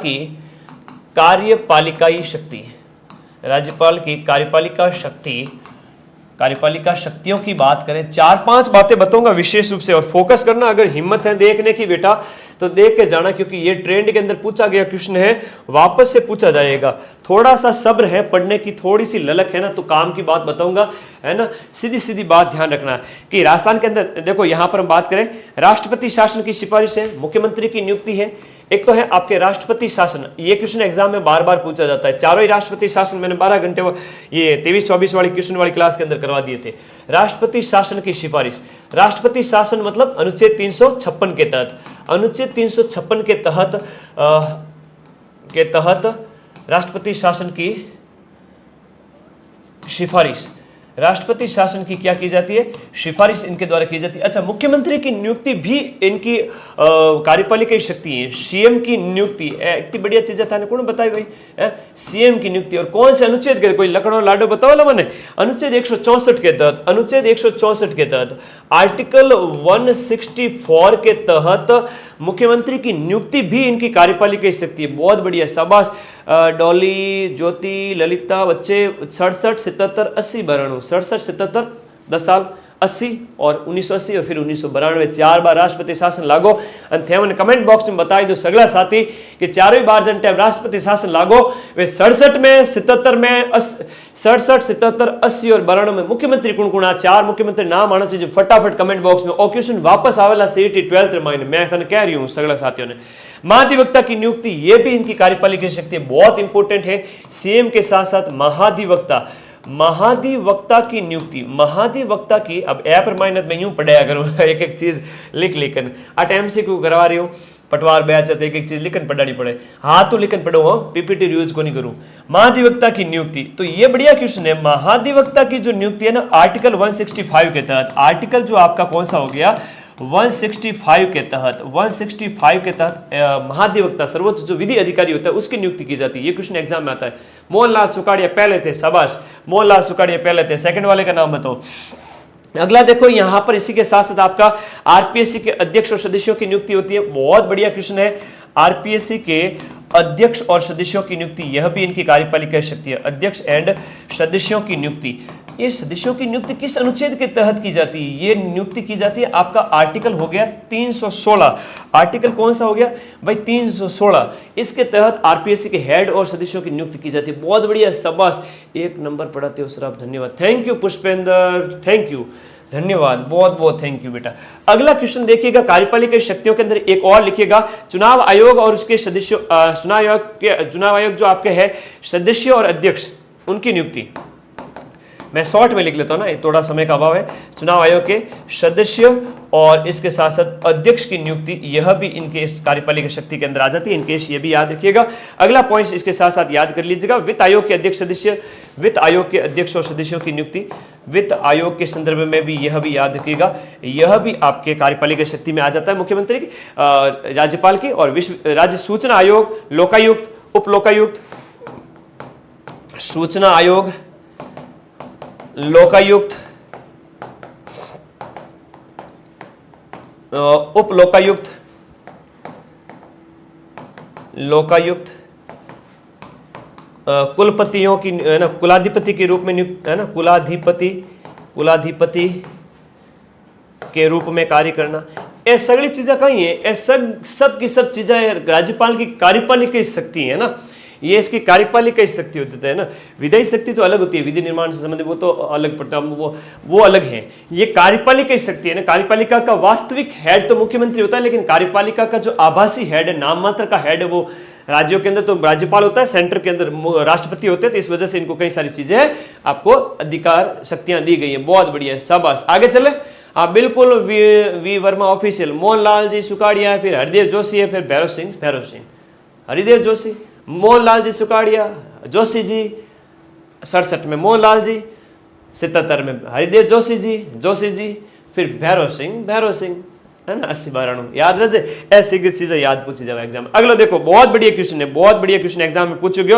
की कार्यपालिकाई शक्ति, राज्यपाल की कार्यपालिका शक्तियों की बात करें, 4-5 बातें बताऊंगा विशेष रूप से, और फोकस करना, अगर हिम्मत है देखने की बेटा तो देख के जाना, क्योंकि ये ट्रेंड के अंदर पूछा गया क्वेश्चन है, वापस से पूछा जाएगा। थोड़ा सा सब्र है, पढ़ने की थोड़ी सी ललक है ना, तो काम की बात बताऊंगा, है ना। सीधी सीधी बात ध्यान रखना कि राजस्थान के अंदर देखो, यहां पर हम बात करें राष्ट्रपति शासन की सिफारिश है, मुख्यमंत्री की नियुक्ति है, एक तो है आपके राष्ट्रपति शासन। ये क्वेश्चन एग्जाम में बार बार पूछा जाता है, चारों ही राष्ट्रपति शासन मैंने 12 घंटे ये 23-24 वाली क्वेश्चन वाली क्लास के अंदर करवा दिए थे। राष्ट्रपति शासन की सिफारिश, राष्ट्रपति शासन मतलब अनुच्छेद 356 के तहत, अनुच्छेद 356 के तहत राष्ट्रपति शासन की सिफारिश, राष्ट्रपति शासन की क्या की जाती है, सिफारिश इनके द्वारा की जाती है। अच्छा, मुख्यमंत्री की नियुक्ति भी इनकी कार्यपालिका शक्ति है। सीएम की नियुक्ति इतनी बढ़िया चीजें था, कौन बताई भाई, सीएम की नियुक्ति, और कौन से अनुच्छेद के, कोई लखनऊ लाडो बताओ ना मैंने, अनुच्छेद 164 के तहत, अनुच्छेद 164 के तहत, आर्टिकल 164 के तहत मुख्यमंत्री की नियुक्ति भी इनकी कार्यपालिका शक्ति है। बहुत बढ़िया, शाबाश डॉली, ज्योति, ललिता, बच्चे 67, 77, 80 92, 67, 77 10 साल, 80 और 1980 और फिर 1992, 4 बार राष्ट्रपति शासन लागू। थे कमेंट बॉक्स में बताई दो सगला साथी कि चारों ही बार जन टाइम राष्ट्रपति शासन लागू, वे 67 में, 77 में, 67, 77, 80 और 92 में मुख्यमंत्री कौन कौन, 4 मुख्यमंत्री नाम आना चाहिए फटाफट कमेंट बॉक्स में। और क्वेश्चन वापस आवेला सीईटी 12th रिमाइंड, मैं कह रही हूँ सगला साथियों ने। महाधिवक्ता की नियुक्ति, ये भी इनकी कार्यपालिका शक्ति बहुत इंपॉर्टेंट है। सीएम के साथ साथ महाधिवक्ता की नियुक्ति, महाधिवक्ता की, अब ऐप रिमाइंडर में यूं पढ़ाया करूं एक एक चीज लिख लेकर, एमसी क्यों करवा रही हूं, पटवार बैच एक एक चीज लिखन पढ़ानी पड़े, हाँ तो लिखन पढ़ो, हो पीपीटी यूज को नहीं करूं। महाधिवक्ता की नियुक्ति, तो ये बढ़िया क्वेश्चन है। महाधिवक्ता की जो नियुक्ति है ना, आर्टिकल 165 के तहत, आर्टिकल जो आपका कौन सा हो गया 165 के तहत महाधिवक्ता सर्वोच्च जो विधि अधिकारी होता है उसकी नियुक्ति की जाती है। ये क्वेश्चन एग्जाम में आता है। मोहनलाल सुखाड़िया पहले थे, शाबाश, मोहनलाल सुखाड़िया पहले थे। सेकंड वाले का नाम बताओ। अगला देखो यहां पर इसी के साथ साथ आपका आरपीएससी के अध्यक्ष और सदस्यों की नियुक्ति होती है। बहुत बढ़िया क्वेश्चन है। आरपीएससी के अध्यक्ष और सदस्यों की नियुक्ति, यह भी इनकी कार्यपालिका शक्ति है। अध्यक्ष एंड सदस्यों की नियुक्ति, ये सदस्यों की नियुक्ति किस अनुच्छेद के तहत की जाती है? ये नियुक्ति की जाती है आपका आर्टिकल हो गया 316। आर्टिकल कौन सा हो गया भाई? 316। इसके तहत आरपीएससी के हेड और सदस्यों की नियुक्ति की जाती है। बहुत बढ़िया, शाबाश, 1 नंबर पढ़ाते हो सर आप, धन्यवाद। Thank you Pushpendra, thank you, धन्यवाद, बहुत बहुत थैंक यू बेटा। अगला क्वेश्चन देखिएगा, कार्यपालिका शक्तियों के अंदर एक और लिखिएगा, चुनाव आयोग और उसके सदस्यों, चुनाव आयोग जो आपके है सदस्य और अध्यक्ष, उनकी नियुक्ति मैं शॉर्ट में लिख लेता हूं ना, थोड़ा समय का अभाव है। चुनाव आयोग के सदस्य और इसके साथ साथ अध्यक्ष की नियुक्ति, यह भी इनके कार्यपालिका शक्ति के अंदर आ जाती है। इनके ये भी याद रखिएगा। अगला पॉइंट इसके साथ साथ याद कर लीजिएगा, वित्त आयोग के अध्यक्ष सदस्य, वित्त आयोग के अध्यक्ष और सदस्यों की नियुक्ति, वित्त आयोग के संदर्भ में भी यह भी याद रखिएगा, यह भी आपके कार्यपालिका शक्ति में आ जाता है। मुख्यमंत्री की, राज्यपाल की, और राज्य सूचना आयोग, लोकायुक्त, उप लोकायुक्त, सूचना आयोग, लोकायुक्त, उप लोकायुक्त, लोकायुक्त, कुलपतियों की है ना, कुलाधिपति के रूप में नियुक्त है ना, कुलाधिपति के रूप में कार्य करना। ये सगली चीजें कहीं है, ये सब की सब चीजें राज्यपाल की कार्यपालिका शक्ति है ना, ये इसकी कार्यपालिका शक्ति होती है ना। विधायी शक्ति तो अलग होती है, विधि निर्माण से संबंधित, वो तो अलग पड़ता है, वो अलग है। ये कार्यपालिका शक्ति है ना। कार्यपालिका का वास्तविक हेड तो मुख्यमंत्री होता है, लेकिन कार्यपालिका का जो आभासी हेड है, नाम मात्र का हेड है, वो राज्यों के अंदर तो राज्यपाल होता है, सेंटर के अंदर राष्ट्रपति होते हैं। तो इस वजह से इनको कई सारी चीजें आपको अधिकार शक्तियां दी गई है। बहुत बढ़िया है, शाबाश। आगे चले आप, बिल्कुल वी वर्मा ऑफिशियल, मोहनलाल जी सुखाड़िया, फिर हरिदेव जोशी है, फिर भैरव सिंह, हरिदेव जोशी, मोहनलाल जी सुखाड़िया, जोशी जी 67 में, मोहनलाल जी 77 में, हरिदेव जोशी जी, फिर भैरव सिंह है ना, 80-92 याद रहे। ऐसी चीजें याद पूछी जाए एग्जाम में। अगला देखो, बहुत बढ़िया क्वेश्चन है, बहुत बढ़िया क्वेश्चन एग्जाम में पूछोगे।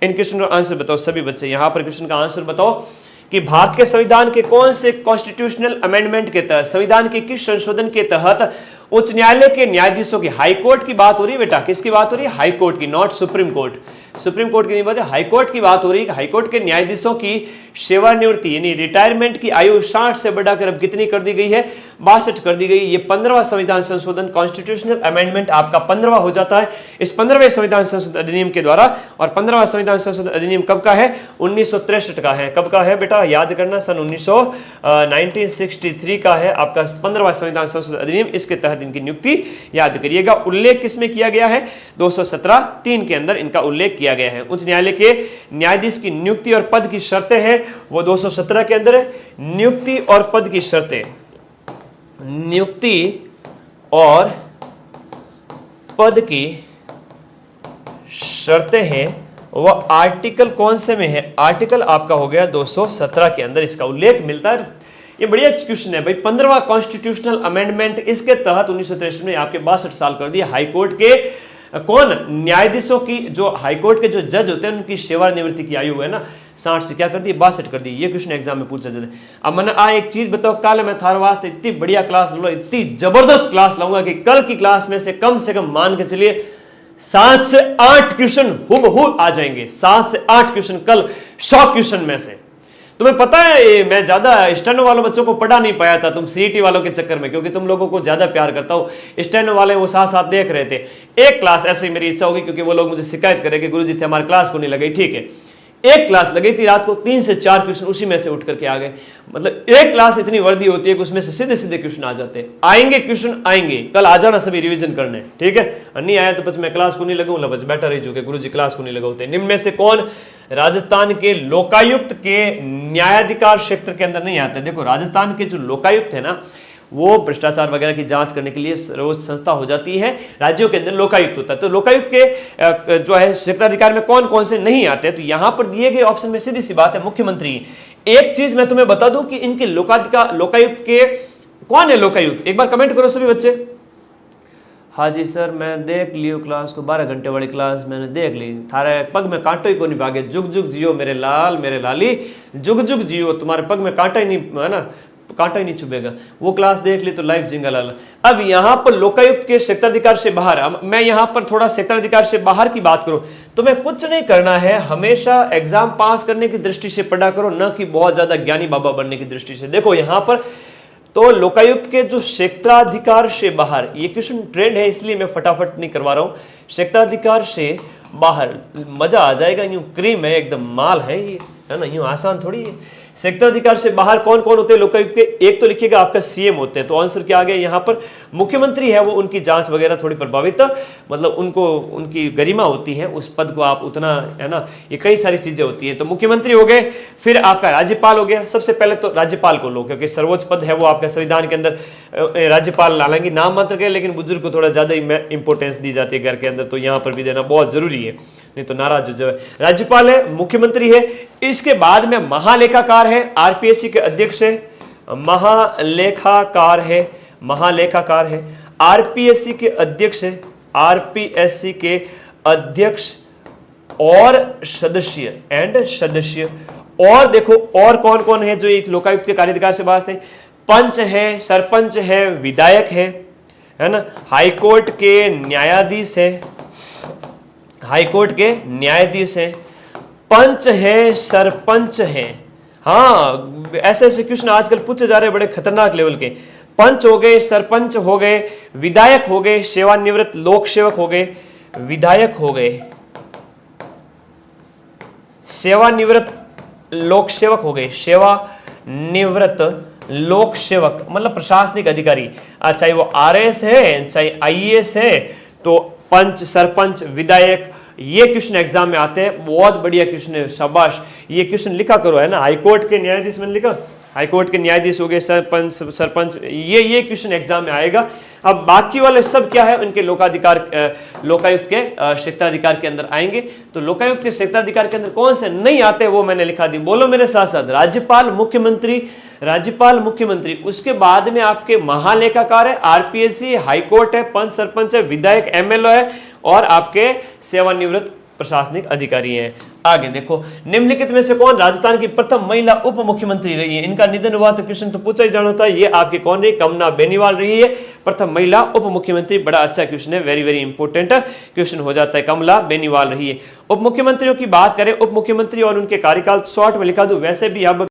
इन क्वेश्चन का आंसर बताओ सभी बच्चे, यहां पर क्वेश्चन का आंसर बताओ कि भारत के संविधान के कौन से कॉन्स्टिट्यूशनल अमेंडमेंट के तहत, संविधान के किस संशोधन के तहत उच्च न्यायालय के न्यायाधीशों की, हाई कोर्ट की बात हो रही है बेटा, किसकी बात हो रही है? हाई कोर्ट की, not supreme court. Supreme court की नहीं बात है, हाई कोर्ट की बात हो रही है। हाई कोर्ट के न्यायाधीशों की सेवानिवृत्ति यानी रिटायरमेंट की आयु 60 से बढ़ाकर अब कितनी कर दी गई है? 62 कर दी गई। ये 15वां संविधान संशोधन, कॉन्स्टिट्यूशनल अमेंडमेंट आपका 15वां हो जाता है इस 15वें संविधान संशोधन अधिनियम के द्वारा। और 15वां संविधान संशोधन अधिनियम कब का है? 1963 का है। कब का है बेटा? याद करना, सन 1963 का है आपका 15वां संविधान संशोधन अधिनियम। इसके तहत इनकी नियुक्ति याद करिएगा। उल्लेख किसमें किया गया है? 217(3) के अंदर इनका उल्लेख किया गया है। उच्च न्यायालय के न्यायाधीश की नियुक्ति और पद की शर्तें हैं वो 217 के अंदर है। नियुक्ति और पद की शर्तें, नियुक्ति और पद की शर्तें हैं वह आर्टिकल कौन से में है? आर्टिकल आपका हो गया 217 के अंदर इसका उल्लेख मिलता है। ये बढ़िया क्वेश्चन है भाई। 15वां कॉन्स्टिट्यूशनल अमेंडमेंट, इसके तहत 1963 में आपके 62 साल कर दिया। हाईकोर्ट के कौन? न्यायाधीशों की, जो हाईकोर्ट के जो जज होते हैं उनकी सेवानिवृत्ति की आयु है ना 60 से क्या कर दी? 62 कर दी। ये क्वेश्चन एग्जाम में पूछा जाता है। अब मैंने एक चीज बताओ, कल मैं थार वास्ते इतनी बढ़िया क्लास लूंगा, इतनी जबरदस्त क्लास लाऊंगा कि कल की क्लास में से कम मान के चलिए 7 से 8 क्वेश्चन हूबहू आ जाएंगे। 7 से 8 क्वेश्चन कल 100 क्वेश्चन में से। तुम्हें पता है मैं ज्यादा स्टेनो वालों बच्चों को पढ़ा नहीं पाया था, तुम सीईटी वालों के चक्कर में, क्योंकि तुम लोगों को ज्यादा प्यार करता हूं। स्टेनो वाले वो साथ साथ देख रहे थे। एक क्लास ऐसे ही मेरी इच्छा होगी, क्योंकि वो लोग मुझे शिकायत करें कि गुरुजी थे हमारी क्लास को नहीं लगी। ठीक है, एक क्लास लगी थी रात को, 3 से 4 क्वेश्चन उसी में से उठ करके आ गए। मतलब एक क्लास इतनी वर्दी होती है कि उसमें से सीधे सीधे क्वेश्चन आ जाते हैं। आएंगे क्वेश्चन आएंगे, कल आ जाना सभी रिवीजन करने, ठीक है। नहीं आया तो बस मैं क्लास को नहीं लगाऊंगा, बस बैठा रही चुके गुरुजी क्लास को नहीं लगाते। निम्न में से कौन राजस्थान के लोकायुक्त के न्यायाधिकार क्षेत्र के अंदर नहीं आते? देखो राजस्थान के जो लोकायुक्त है ना, वो भ्रष्टाचार वगैरह की जांच करने के लिए सर्वोच्च संस्था हो जाती है। राज्यों के अंदर लोकायुक्त होता है। तो लोकायुक्त के जो है क्षेत्राधिकार में कौन कौन से नहीं आते? तो यहां पर दिए गए ऑप्शन में सीधी सी बात है मुख्यमंत्री। एक चीज मैं तुम्हें बता दूं कि इनके लोकायुक्त के कौन है लोकायुक्त? एक बार कमेंट करो सभी बच्चे। हाँ जी सर, मैं देख लियो क्लास को, 12 घंटे वाली क्लास मैंने देख ली। थारे पग में कांटो ही को नहीं भागे, जुग जुग जियो मेरे लाल मेरे लाली, जुग जुग जियो, तुम्हारे पग में कांटा ही नहीं, है ना, कांटा ही नहीं चुभेगा। वो क्लास देख ली तो लाइफ जिंगा लाल। अब यहाँ पर लोकायुक्त के क्षेत्राधिकार से बाहर, अब मैं यहाँ पर थोड़ा क्षेत्राधिकार से बाहर की बात करूं, तुम्हें कुछ नहीं करना है, हमेशा एग्जाम पास करने की दृष्टि से पढ़ा करो, न कि बहुत ज्यादा ज्ञानी बाबा बनने की दृष्टि से। देखो यहाँ पर तो लोकायुक्त के जो क्षेत्राधिकार से बाहर, ये क्वेश्चन ट्रेंड है इसलिए मैं फटाफट नहीं करवा रहा हूं। क्षेत्राधिकार से बाहर मजा आ जाएगा, यूं क्रीम है एकदम, माल है ये, है ना, यूं आसान थोड़ी है। क्षेत्राधिकार से बाहर कौन कौन होते हैं लोकायुक्त के? एक तो लिखिएगा आपका सीएम होते हैं, तो आंसर क्या आ गया यहाँ पर? मुख्यमंत्री है वो, उनकी जांच वगैरह थोड़ी प्रभावित, मतलब उनको उनकी गरिमा होती है, उस पद को आप उतना, है ना, ये कई सारी चीजें होती हैं। तो मुख्यमंत्री हो गए, फिर आपका राज्यपाल हो गया। सबसे पहले तो राज्यपाल को लो, क्योंकि सर्वोच्च पद है वो आपका संविधान के अंदर। राज्यपाल हालांकि नाम मात्र के, लेकिन बुजुर्ग को थोड़ा ज्यादा ही इंपोर्टेंस दी जाती है घर के अंदर, तो यहाँ पर भी देना बहुत जरूरी है, नहीं तो नाराज हो जाए। राज्यपाल है, मुख्यमंत्री है, इसके बाद में महालेखाकार है, आरपीएससी के अध्यक्ष है, महालेखाकार है, महालेखाकार है, आरपीएससी के अध्यक्ष है, आरपीएससी के अध्यक्ष और सदस्य एंड सदस्य। और देखो और कौन कौन है जो एक लोकायुक्त के कार्याधिकार से बाहर थे? पंच है, सरपंच है, विधायक है ना, हाईकोर्ट के न्यायाधीश है, हाईकोर्ट के न्यायाधीश हैं, पंच है, सरपंच है। हाँ, ऐसे ऐसे क्वेश्चन आजकल पूछे जा रहे हैं बड़े खतरनाक लेवल के। पंच हो गए, सरपंच हो गए, विधायक हो गए, सेवानिवृत्त लोक सेवक हो गए, विधायक हो गए, सेवानिवृत्त लोक सेवक हो गए, सेवानिवृत्त लोक सेवक मतलब प्रशासनिक अधिकारी, चाहे वो आरएस है चाहे आईएएस है। तो पंच, सरपंच, विधायक, ये क्वेश्चन एग्जाम में आते हैं, बहुत बढ़िया क्वेश्चन है, शाबाश, ये क्वेश्चन लिखा करो, है ना। हाईकोर्ट के न्यायाधीश मैंने लिखा, हाईकोर्ट के न्यायाधीश हो गए, सरपंच, ये क्वेश्चन एग्जाम में आएगा। अब बाकी वाले सब क्या है, उनके लोकाधिकार, लोकायुक्त के क्षेत्राधिकार के अंदर आएंगे। तो लोकायुक्त के क्षेत्राधिकार के अंदर कौन से नहीं आते वो मैंने लिखा दी, बोलो मेरे साथ साथ। राज्यपाल, मुख्यमंत्री, राज्यपाल, मुख्यमंत्री, उसके बाद में आपके महालेखाकार है, आरपीएससी, हाईकोर्ट है, पंच, सरपंच है, विधायक, एमएलए है, और आपके सेवानिवृत्त प्रशासनिक अधिकारी हैं। आगे देखो, निम्नलिखित में से कौन राजस्थान की प्रथम महिला उप मुख्यमंत्री रही है? इनका निधन हुआ तो क्वेश्चन तो पूछा ही जाना था। ये आपकी कौन रही? कमला बेनीवाल रही है प्रथम महिला उप मुख्यमंत्री। बड़ा अच्छा क्वेश्चन है, वेरी वेरी इंपोर्टेंट क्वेश्चन हो जाता है, कमला बेनीवाल रही है। उप मुख्यमंत्रियों की बात करें, उप मुख्यमंत्री और उनके कार्यकाल शॉर्ट में लिखा दूं, वैसे भी अब